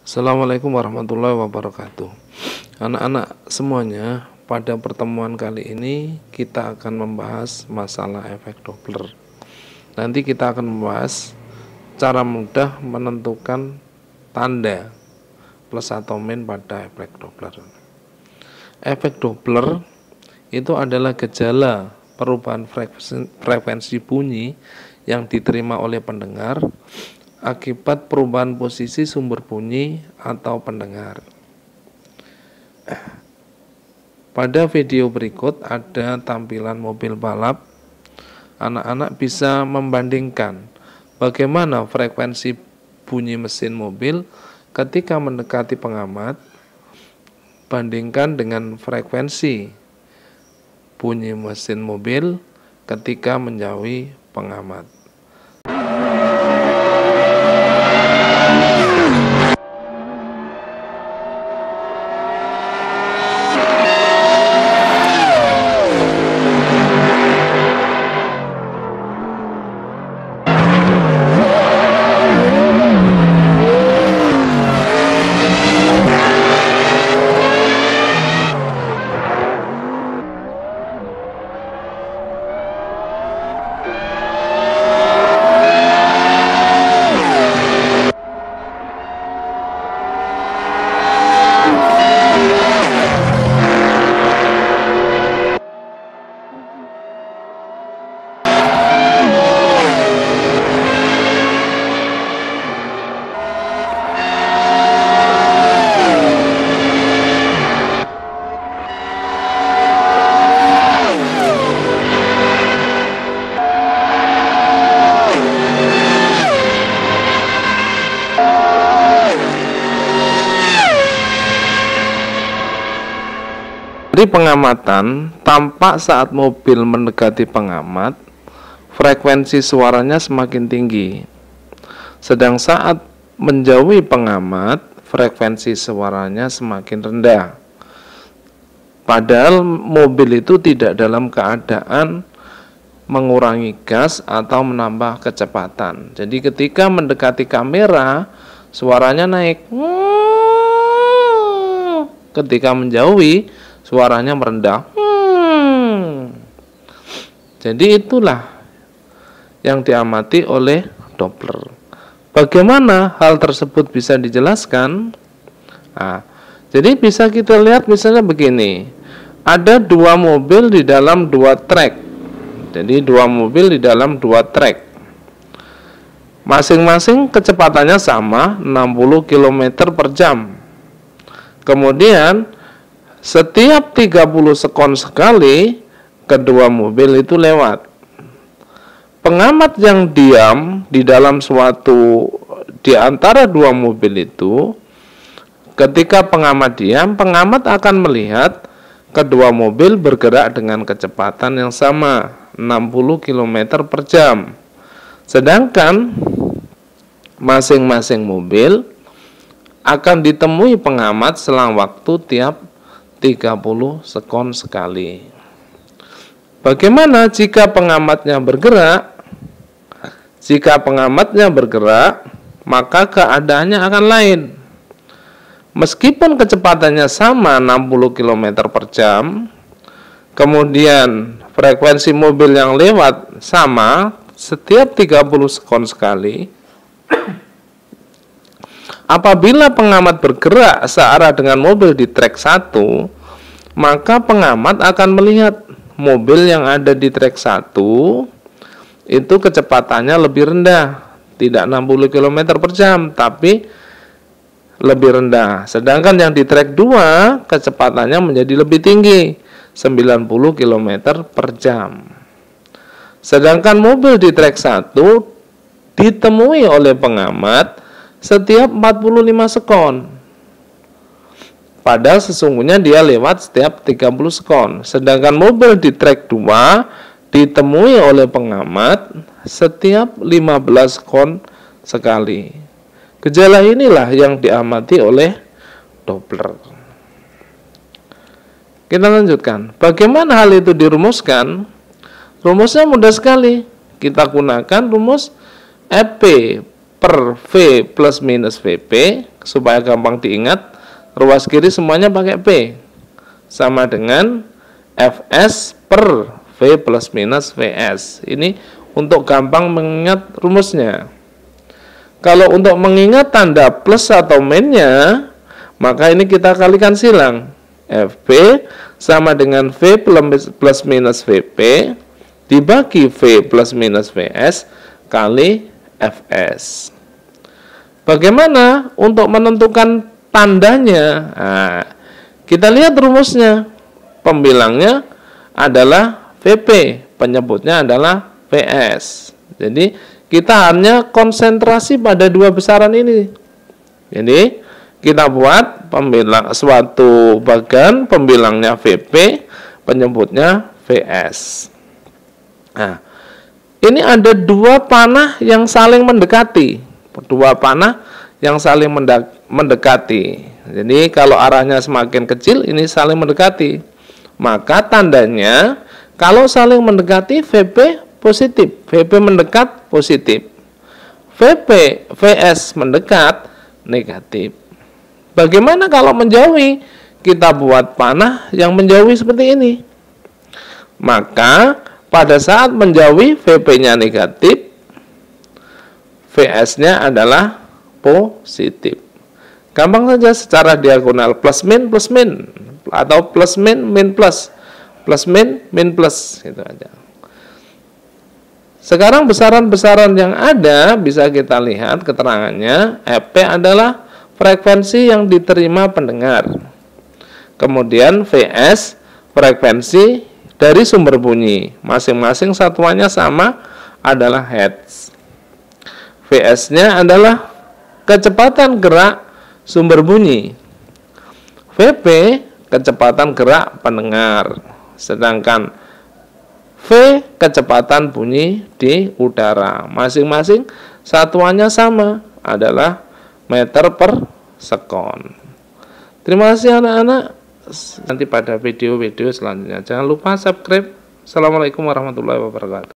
Assalamualaikum warahmatullahi wabarakatuh. Anak-anak semuanya, pada pertemuan kali ini kita akan membahas masalah efek Doppler. Nanti kita akan membahas cara mudah menentukan tanda plus atau min pada efek Doppler. Efek Doppler itu adalah gejala perubahan frekuensi bunyi yang diterima oleh pendengar akibat perubahan posisi sumber bunyi atau pendengar. Pada video berikut ada tampilan mobil balap. Anak-anak bisa membandingkan bagaimana frekuensi bunyi mesin mobil ketika mendekati pengamat, bandingkan dengan frekuensi bunyi mesin mobil ketika menjauhi pengamat. Dari pengamatan, tampak saat mobil mendekati pengamat, frekuensi suaranya semakin tinggi. Sedang saat menjauhi pengamat, frekuensi suaranya semakin rendah. Padahal mobil itu tidak dalam keadaan mengurangi gas atau menambah kecepatan. Jadi ketika mendekati kamera, suaranya naik. Ketika menjauhi, suaranya merendah. Jadi itulah yang diamati oleh Doppler. Bagaimana hal tersebut bisa dijelaskan? Jadi bisa kita lihat misalnya begini. Ada dua mobil di dalam dua trek. Jadi dua mobil di dalam dua trek. Masing-masing kecepatannya sama, 60 km per jam. Kemudian setiap 30 sekon sekali kedua mobil itu lewat. Pengamat yang diam di dalam suatu di antara dua mobil itu, ketika pengamat diam, pengamat akan melihat kedua mobil bergerak dengan kecepatan yang sama, 60 km per jam. Sedangkan masing-masing mobil akan ditemui pengamat selang waktu tiap 30 sekon sekali. Bagaimana jika pengamatnya bergerak? Jika pengamatnya bergerak, maka keadaannya akan lain. Meskipun kecepatannya sama 60 km per jam, kemudian frekuensi mobil yang lewat sama setiap 30 sekon sekali. Apabila pengamat bergerak searah dengan mobil di trek 1, maka pengamat akan melihat mobil yang ada di trek 1 itu kecepatannya lebih rendah, tidak 60 km per jam, tapi lebih rendah. Sedangkan yang di trek 2 kecepatannya menjadi lebih tinggi, 90 km per jam. Sedangkan mobil di trek 1 ditemui oleh pengamat setiap 45 sekon. Padahal sesungguhnya dia lewat setiap 30 sekon. Sedangkan mobil di trek 2 ditemui oleh pengamat setiap 15 sekon sekali. Gejala inilah yang diamati oleh Doppler. Kita lanjutkan. Bagaimana hal itu dirumuskan? Rumusnya mudah sekali. Kita gunakan rumus EP per V plus minus VP, supaya gampang diingat, ruas kiri semuanya pakai P, sama dengan Fs per V plus minus Vs. Ini untuk gampang mengingat rumusnya. Kalau untuk mengingat tanda plus atau minusnya, maka ini kita kalikan silang. Fp sama dengan V plus minus Vp dibagi V plus minus Vs kali Fs. Bagaimana untuk menentukan tandanya? Nah, kita lihat rumusnya. Pembilangnya adalah Vp, penyebutnya adalah Vs. Jadi kita hanya konsentrasi pada dua besaran ini. Jadi kita buat suatu bagan, pembilangnya Vp, penyebutnya Vs. Nah, ini ada dua panah yang saling mendekati. Dua panah yang saling mendekati. Jadi kalau arahnya semakin kecil, ini saling mendekati. Maka tandanya kalau saling mendekati, Vp positif, Vp mendekat positif, Vs mendekat negatif. Bagaimana kalau menjauhi? Kita buat panah yang menjauhi seperti ini. Maka pada saat menjauhi, Vp-nya negatif, Vs-nya adalah positif. Gampang saja secara diagonal, plus min atau plus min plus, plus min plus, gitu aja. Sekarang besaran-besaran yang ada bisa kita lihat keterangannya. Fp adalah frekuensi yang diterima pendengar. Kemudian Vs frekuensi dari sumber bunyi. Masing-masing satuannya sama, adalah hertz. Vs-nya adalah kecepatan gerak sumber bunyi. Vp kecepatan gerak pendengar. Sedangkan V kecepatan bunyi di udara. Masing-masing satuannya sama, adalah meter per sekon. Terima kasih anak-anak. Nanti pada video-video selanjutnya jangan lupa subscribe. Assalamualaikum warahmatullahi wabarakatuh.